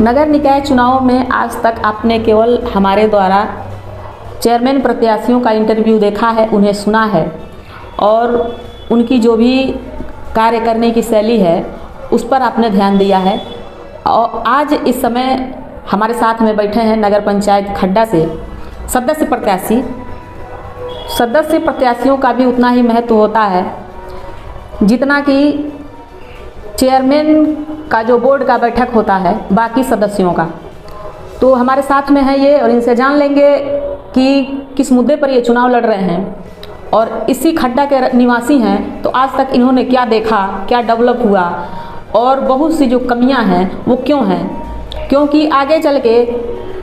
नगर निकाय चुनाव में आज तक आपने केवल हमारे द्वारा चेयरमैन प्रत्याशियों का इंटरव्यू देखा है, उन्हें सुना है और उनकी जो भी कार्य करने की शैली है उस पर आपने ध्यान दिया है। और आज इस समय हमारे साथ में बैठे हैं नगर पंचायत खड्डा से सदस्य प्रत्याशी। सदस्य प्रत्याशियों का भी उतना ही महत्व होता है जितना कि चेयरमैन का जो बोर्ड का बैठक होता है बाकी सदस्यों का। तो हमारे साथ में है ये और इनसे जान लेंगे कि किस मुद्दे पर ये चुनाव लड़ रहे हैं और इसी खड्डा के निवासी हैं, तो आज तक इन्होंने क्या देखा, क्या डेवलप हुआ और बहुत सी जो कमियां हैं वो क्यों हैं, क्योंकि आगे चल के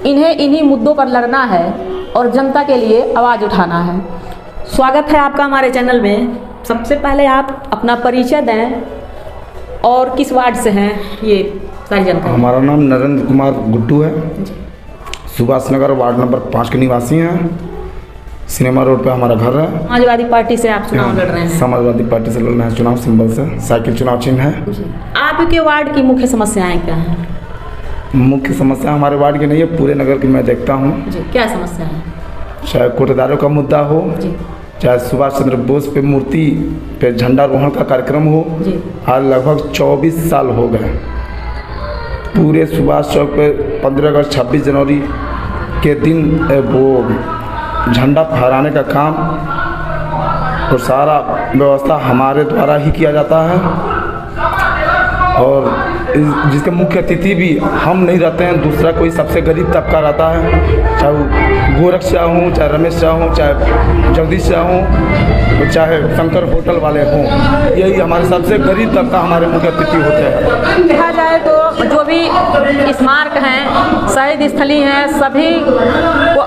इन्हें इन्हीं मुद्दों पर लड़ना है और जनता के लिए आवाज़ उठाना है। स्वागत है आपका हमारे चैनल में। सबसे पहले आप अपना परिचय दें और किस वार्ड से हैं ये सारी जानकारी। हमारा नाम नरेंद्र कुमार गुड्डू है, सुभाष नगर वार्ड नंबर 5 के निवासी हैं। सिनेमा रोड पे हमारा घर है। समाजवादी पार्टी से आप चुनाव लड़ रहे हैं? समाजवादी पार्टी से लड़ रहे हैं चुनाव, सिंबल से साइकिल चुनाव चिन्ह है। आपके वार्ड की मुख्य समस्याएं क्या हैं? मुख्य समस्या हमारे वार्ड की नहीं है, पूरे नगर की मैं देखता हूँ। क्या समस्या है? चाहे कोटेदारों का मुद्दा हो, चाहे सुभाष चंद्र बोस पे मूर्ति पे झंडारोहण का कार्यक्रम हो। आज लगभग 24 साल हो गए। पूरे सुभाष चौक पे 15 अगस्त 26 जनवरी के दिन वो झंडा फहराने का काम और सारा व्यवस्था हमारे द्वारा ही किया जाता है और जिसके मुख्य अतिथि भी हम नहीं रहते हैं, दूसरा कोई सबसे गरीब तबका रहता है। चाहे वो गोरख शाह हों, चाहे रमेश शाह हों, चाहे जगदीश शाह हों, चाहे शंकर होटल वाले हों, यही हमारे सबसे गरीब तबका हमारे मुख्य अतिथि होते हैं। देखा जाए तो जो भी स्मारक हैं, शहीद स्थली हैं, सभी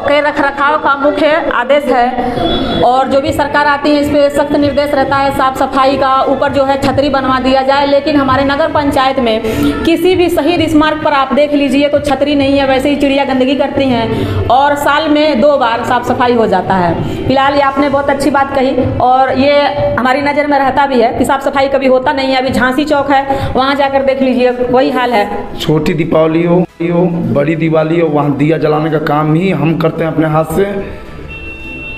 के रखरखाव का मुख्य आदेश है और जो भी सरकार आती है इस पर सख्त निर्देश रहता है साफ सफाई का। ऊपर जो है छतरी बनवा दिया जाए, लेकिन हमारे नगर पंचायत में किसी भी शहीद स्मारक पर आप देख लीजिए तो छतरी नहीं है। वैसे ही चिड़िया गंदगी करती हैं और साल में 2 बार साफ सफाई हो जाता है। फिलहाल ये आपने बहुत अच्छी बात कही और ये हमारी नज़र में रहता भी है कि साफ सफाई कभी होता नहीं है। अभी झांसी चौक है, वहाँ जाकर देख लीजिए वही हाल है। छोटी दीपावली हो, बड़ी दिवाली हो, वहाँ दिया जलाने का काम ही हम करते हैं अपने हाथ से।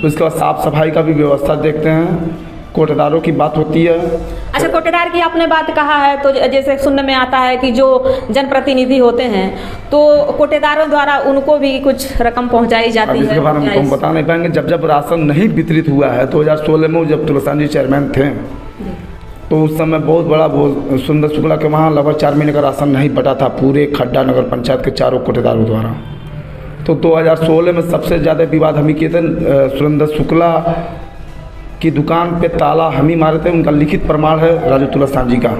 उसके बाद साफ सफाई का भी व्यवस्था देखते हैं। कोटेदारों की बात होती है। अच्छा, कोटेदार की आपने बात कहा है तो जैसे सुनने में आता है कि जो जनप्रतिनिधि होते हैं तो कोटेदारों द्वारा उनको भी कुछ रकम पहुंचाई जाती है। इसके बारे में हम बता नहीं पाएंगे। जब राशन नहीं वितरित हुआ है 2016 में, जब तुलसान जी चेयरमैन थे तो उस समय बहुत बड़ा वो सुंदर शुक्ला के वहाँ लगभग 4 महीने का राशन नहीं बटा था पूरे खड्डा नगर पंचायत के चारों कोटेदारों द्वारा। तो 2016 में सबसे ज़्यादा विवाद हम ही किए थे। सुरेंद्र शुक्ला की दुकान पे ताला हम ही मारे थे। उनका लिखित प्रमाण है राजू तुलसान जी का,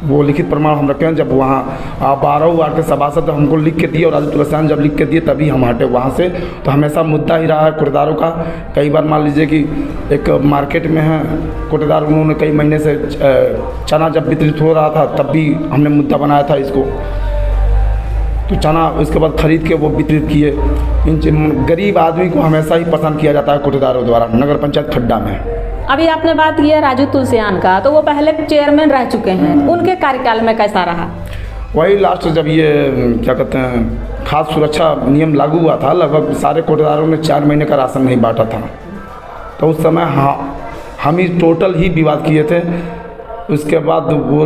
वो लिखित प्रमाण हम रखे हैं। जब वहाँ 12 वार्ड के सभासद हमको लिख के दिए और राजू तुलसान जब लिख के दिए तभी हम हटे वहाँ से। तो हमेशा मुद्दा ही रहा है कोटेदारों का। कई बार मान लीजिए कि एक मार्केट में है कोटेदार, उन्होंने कई महीने से चना जब वितरित हो रहा था तब भी हमने मुद्दा बनाया था इसको। तो चना उसके बाद खरीद के वो वितरित किए। इन गरीब आदमी को हमेशा ही पसंद किया जाता है कोटेदारों द्वारा नगर पंचायत खड्डा में। अभी आपने बात की है राजू तुलसियान का, तो वो पहले चेयरमैन रह चुके हैं, उनके कार्यकाल में कैसा रहा? वही लास्ट जब ये क्या कहते हैं खाद्य सुरक्षा नियम लागू हुआ था, लगभग सारे कोटेदारों ने 4 महीने का राशन नहीं बांटा था। तो उस समय हम ही टोटल ही विवाद किए थे। उसके बाद वो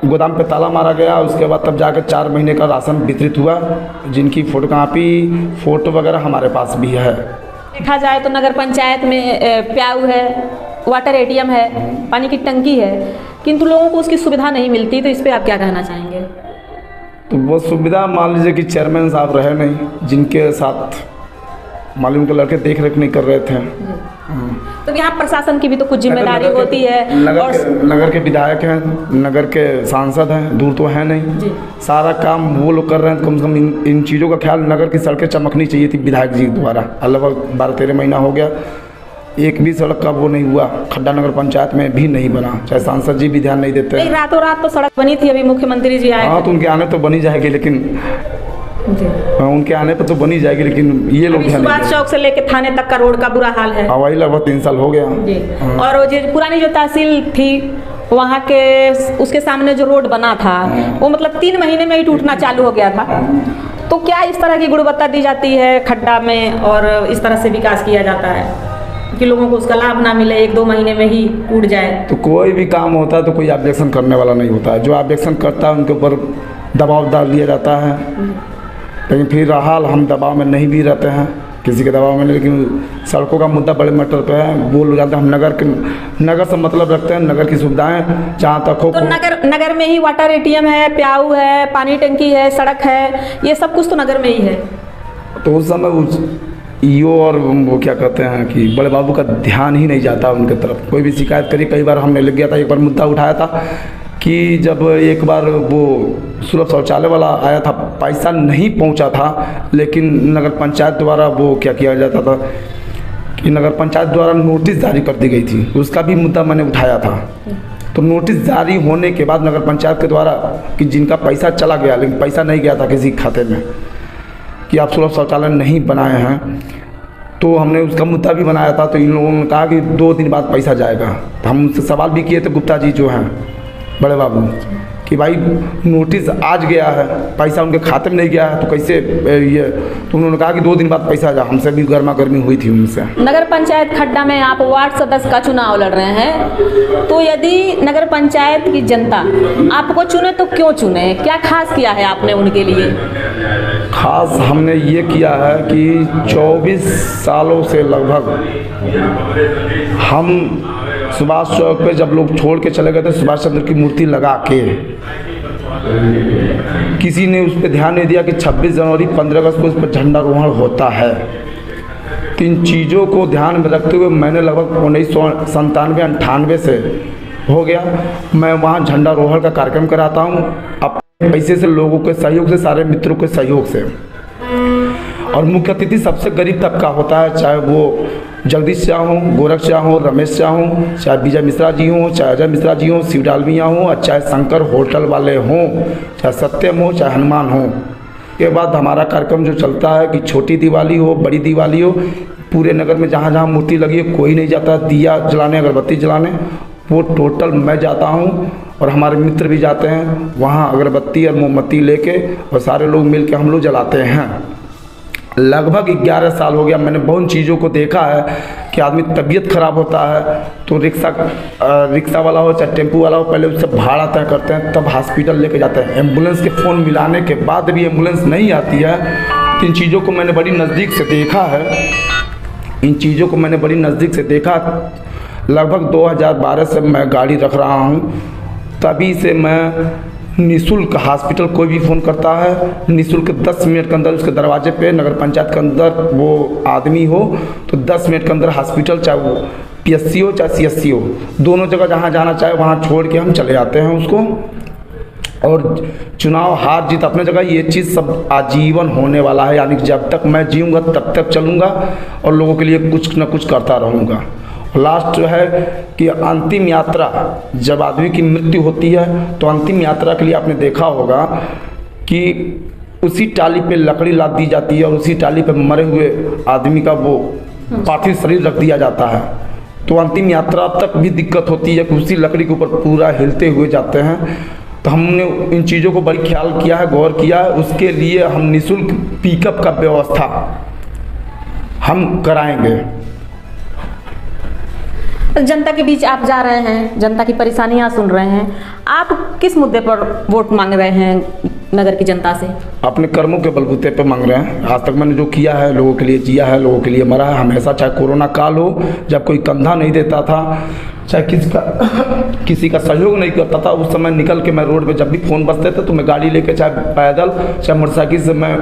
गोदाम पे ताला मारा गया। उसके बाद तब जाकर 4 महीने का राशन वितरित हुआ, जिनकी फ़ोटो वगैरह हमारे पास भी है। देखा जाए तो नगर पंचायत में प्याऊ है, वाटर एटीएम है, पानी की टंकी है, किंतु लोगों को उसकी सुविधा नहीं मिलती। तो इस पर आप क्या कहना चाहेंगे? तो वो सुविधा मान लीजिए कि चेयरमैन साहब रहे नहीं, जिनके साथ मालूम के लड़के देख रेख नहीं कर रहे थे। तो यहाँ प्रशासन की भी तो कुछ जिम्मेदारी होती है। नगर के विधायक हैं, नगर के सांसद हैं, दूर तो है नहीं। सारा काम वो लोग कर रहे हैं। कम से कम इन चीज़ों का ख्याल, नगर की सड़कें चमकनी चाहिए थी विधायक जी द्वारा। लगभग 12-13 महीना हो गया, एक भी सड़क का वो नहीं हुआ। खड्डा नगर पंचायत में भी नहीं बना, चाहे सांसद जी भी ध्यान नहीं देते। रातों रात तो सड़क बनी थी, अभी मुख्यमंत्री जी आए। हाँ, तो उनके आने तो बनी जाएगी, लेकिन जी। उनके आने पर तो बनी जाएगी, लेकिन ये लोग अभी ध्यान नहीं सुभाष चौक से लेके थाने तक का रोड का बुरा हाल है। देते। वही लगभग 3 साल हो गया। जी। और वो जो पुरानी जो तहसील थी वहाँ के उसके सामने जो रोड बना था वो मतलब 3 महीने में ही टूटना चालू हो गया था। तो क्या इस तरह की गुणवत्ता दी जाती है खड्डा में और इस तरह से विकास किया जाता है कि लोगों को उसका लाभ ना मिले, 1-2 महीने में ही टूट जाए? तो कोई भी काम होता है तो कोई ऑब्जेक्शन करने वाला नहीं होता है। जो ऑब्जेक्शन करता है उनके ऊपर दबाव डाल दिया जाता है। लेकिन फिर हाल हम दबाव में नहीं भी रहते हैं, किसी के दबाव में नहीं। लेकिन सड़कों का मुद्दा बड़े मैटर पे है, बोल जाते हैं हम नगर से मतलब रखते हैं, नगर की सुविधाएं जहाँ तक हो। तो नगर में ही वाटर एटीएम है, प्याऊ है, पानी टंकी है, सड़क है, ये सब कुछ तो नगर में ही है। तो उस समय ईओ और वो क्या कहते हैं कि बड़े बाबू का ध्यान ही नहीं जाता उनके तरफ। कोई भी शिकायत करी, कई बार हमने लिख गया था। एक बार मुद्दा उठाया था कि जब एक बार वो सुलभ शौचालय वाला आया था, पैसा नहीं पहुंचा था, लेकिन नगर पंचायत द्वारा वो क्या किया जाता था कि नगर पंचायत द्वारा नोटिस जारी कर दी गई थी, उसका भी मुद्दा मैंने उठाया था। तो नोटिस जारी होने के बाद नगर पंचायत के द्वारा कि जिनका पैसा चला गया लेकिन पैसा नहीं गया था किसी खाते में कि आप सुलभ शौचालय नहीं बनाए हैं, तो हमने उसका मुद्दा भी बनाया था। तो इन लोगों ने कहा कि 2 दिन बाद पैसा जाएगा। तो हम उनसे सवाल भी किए थे, गुप्ता जी जो हैं बड़े बाबू, कि भाई नोटिस आज गया है, पैसा उनके खाते में नहीं गया है तो कैसे ये? तो उन्होंने कहा कि 2 दिन बाद पैसा जा। हमसे भी गर्मा गर्मी हुई थी उनसे। नगर पंचायत खड्डा में आप वार्ड सदस्य का चुनाव लड़ रहे हैं, तो यदि नगर पंचायत की जनता आपको चुने तो क्यों चुने? क्या खास किया है आपने उनके लिए? खास हमने ये किया है कि 24 सालों से लगभग हम सुभाष चौक पे जब लोग छोड़ के चले गए थे सुभाष चंद्र की मूर्ति लगा के, किसी ने उस पर ध्यान नहीं दिया कि 26 जनवरी 15 अगस्त को उस पर झंडारोहण होता है। तो इन चीज़ों को ध्यान में रखते हुए मैंने लगभग 1997-98 से हो गया मैं वहाँ झंडारोहण का कार्यक्रम कराता हूँ अपने पैसे से, लोगों के सहयोग से, सारे मित्रों के सहयोग से। और मुख्य अतिथि सबसे गरीब तबका होता है, चाहे वो जगदीश शाह हों, गोरख शाह हों, रमेश शाह हों, चाहे विजय मिश्रा जी हों, चाहे अजय मिश्रा जी हों, शिव डालमिया हों, और चाहे शंकर होटल वाले हों, चाहे सत्यम हो, चाहे हनुमान हो। के बाद हमारा कार्यक्रम जो चलता है कि छोटी दिवाली हो, बड़ी दिवाली हो, पूरे नगर में जहाँ जहाँ मूर्ति लगी है कोई नहीं जाता दिया जलाने, अगरबत्ती जलाने। वो टोटल मैं जाता हूँ और हमारे मित्र भी जाते हैं वहाँ, अगरबत्ती और मोमबत्ती लेके, और सारे लोग मिल के हम लोग जलाते हैं। लगभग 11 साल हो गया। मैंने बहुत चीज़ों को देखा है कि आदमी तबीयत खराब होता है तो रिक्शा वाला हो चाहे टेम्पू वाला हो, पहले उससे भाड़ा तय करते हैं, तब हॉस्पिटल लेके जाते हैं। एम्बुलेंस के फ़ोन मिलाने के बाद भी एम्बुलेंस नहीं आती है। तो इन चीज़ों को मैंने बड़ी नज़दीक से देखा है, इन चीज़ों को मैंने बड़ी नज़दीक से देखा। लगभग 2012 से मैं गाड़ी रख रहा हूँ, तभी से मैं निःशुल्क हॉस्पिटल कोई भी फ़ोन करता है निःशुल्क 10 मिनट के अंदर उसके दरवाजे पे, नगर पंचायत के अंदर वो आदमी हो तो 10 मिनट के अंदर हॉस्पिटल, चाहे वो PSC हो चाहे CSC हो, दोनों जगह जहाँ जाना चाहे वहाँ छोड़ के हम चले जाते हैं उसको। और चुनाव हार जीत अपने जगह, ये चीज़ सब आजीवन होने वाला है, यानी जब तक मैं जीऊँगा तब तक चलूँगा और लोगों के लिए कुछ न कुछ करता रहूँगा। लास्ट जो है कि अंतिम यात्रा, जब आदमी की मृत्यु होती है तो अंतिम यात्रा के लिए आपने देखा होगा कि उसी टाली पे लकड़ी लाद दी जाती है और उसी टाली पे मरे हुए आदमी का वो पार्थिव शरीर रख दिया जाता है। तो अंतिम यात्रा तक भी दिक्कत होती है कि उसी लकड़ी के ऊपर पूरा हिलते हुए जाते हैं। तो हमने इन चीज़ों को बड़ी ख्याल किया है, गौर किया है। उसके लिए हम निःशुल्क पिकअप का व्यवस्था हम कराएंगे। जनता के बीच आप जा रहे हैं, जनता की परेशानियां सुन रहे हैं, आप किस मुद्दे पर वोट मांग रहे हैं नगर की जनता से? अपने कर्मों के बलबूते पे मांग रहे हैं। आज तक मैंने जो किया है, लोगों के लिए जिया है, लोगों के लिए मरा है हमेशा। चाहे कोरोना काल हो, जब कोई कंधा नहीं देता था, चाहे किसी का सहयोग नहीं करता था, उस समय निकल के मैं रोड पे जब भी फ़ोन बजते थे तो मैं गाड़ी लेके, चाहे पैदल चाहे मोटरसाइकिल से, मैं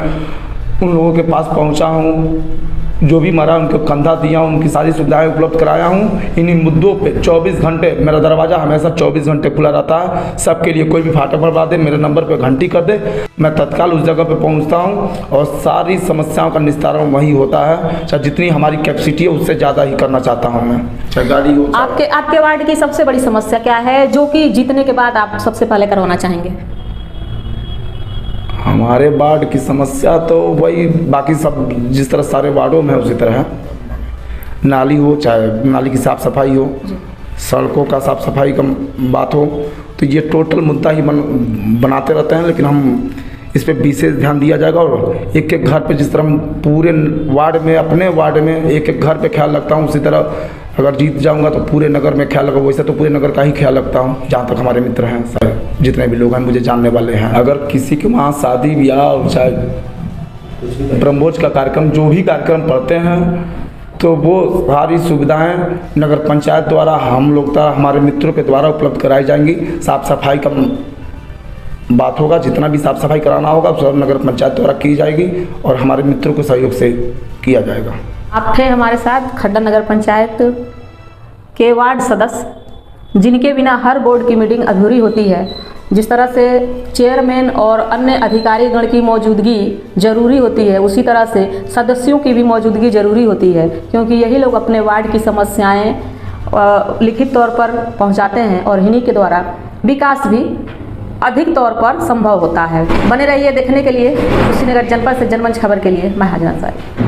उन लोगों के पास पहुँचा हूँ। जो भी मरा उनको कंधा दिया, उनकी सारी सुविधाएं उपलब्ध कराया हूँ। इन्हीं मुद्दों पे 24 घंटे मेरा दरवाज़ा हमेशा 24 घंटे खुला रहता है सबके लिए। कोई भी फाटा भरवा दे, मेरे नंबर पे घंटी कर दे, मैं तत्काल उस जगह पे पहुँचता हूँ और सारी समस्याओं का निस्तारण वही होता है। चाहे जितनी हमारी कैपेसिटी है उससे ज़्यादा ही करना चाहता हूँ मैं, चाहे गाड़ी हो। आपके वार्ड की सबसे बड़ी समस्या क्या है जो कि जीतने के बाद आप सबसे पहले करवाना चाहेंगे? हमारे वार्ड की समस्या तो वही बाकी सब जिस तरह सारे वार्डों में है उसी तरह है। नाली हो, चाहे नाली की साफ़ सफाई हो, सड़कों का साफ़ सफाई का बात हो, तो ये टोटल मुद्दा ही बनाते रहते हैं। लेकिन हम इस पे विशेष ध्यान दिया जाएगा और एक एक घर पे जिस तरह हम पूरे वार्ड में, अपने वार्ड में एक एक घर पे ख्याल रखता हूँ, उसी तरह अगर जीत जाऊँगा तो पूरे नगर में ख्याल रखूँ। वैसे तो पूरे नगर का ही ख्याल रखता हूँ, जहाँ तक हमारे मित्र हैं, सारे जितने भी लोग हैं मुझे जानने वाले हैं। अगर किसी के वहाँ शादी ब्याह, चाहे ब्रह्मभोज का कार्यक्रम, जो भी कार्यक्रम पड़ते हैं, तो वो सारी सुविधाएं नगर पंचायत द्वारा, हम लोग का, हमारे मित्रों के द्वारा उपलब्ध कराई जाएंगी। साफ़ सफाई का बात होगा, जितना भी साफ़ सफाई कराना होगा सब नगर पंचायत द्वारा की जाएगी और हमारे मित्रों के सहयोग से किया जाएगा। आप थे हमारे साथ खड्डा नगर पंचायत के वार्ड सदस्य, जिनके बिना हर बोर्ड की मीटिंग अधूरी होती है। जिस तरह से चेयरमैन और अन्य अधिकारीगण की मौजूदगी ज़रूरी होती है, उसी तरह से सदस्यों की भी मौजूदगी ज़रूरी होती है, क्योंकि यही लोग अपने वार्ड की समस्याएं लिखित तौर पर पहुंचाते हैं और इन्हीं के द्वारा विकास भी अधिक तौर पर संभव होता है। बने रहिए देखने के लिए कुशीनगर जनपद से जनमंच खबर के लिए मैं हाजिर अंसारी।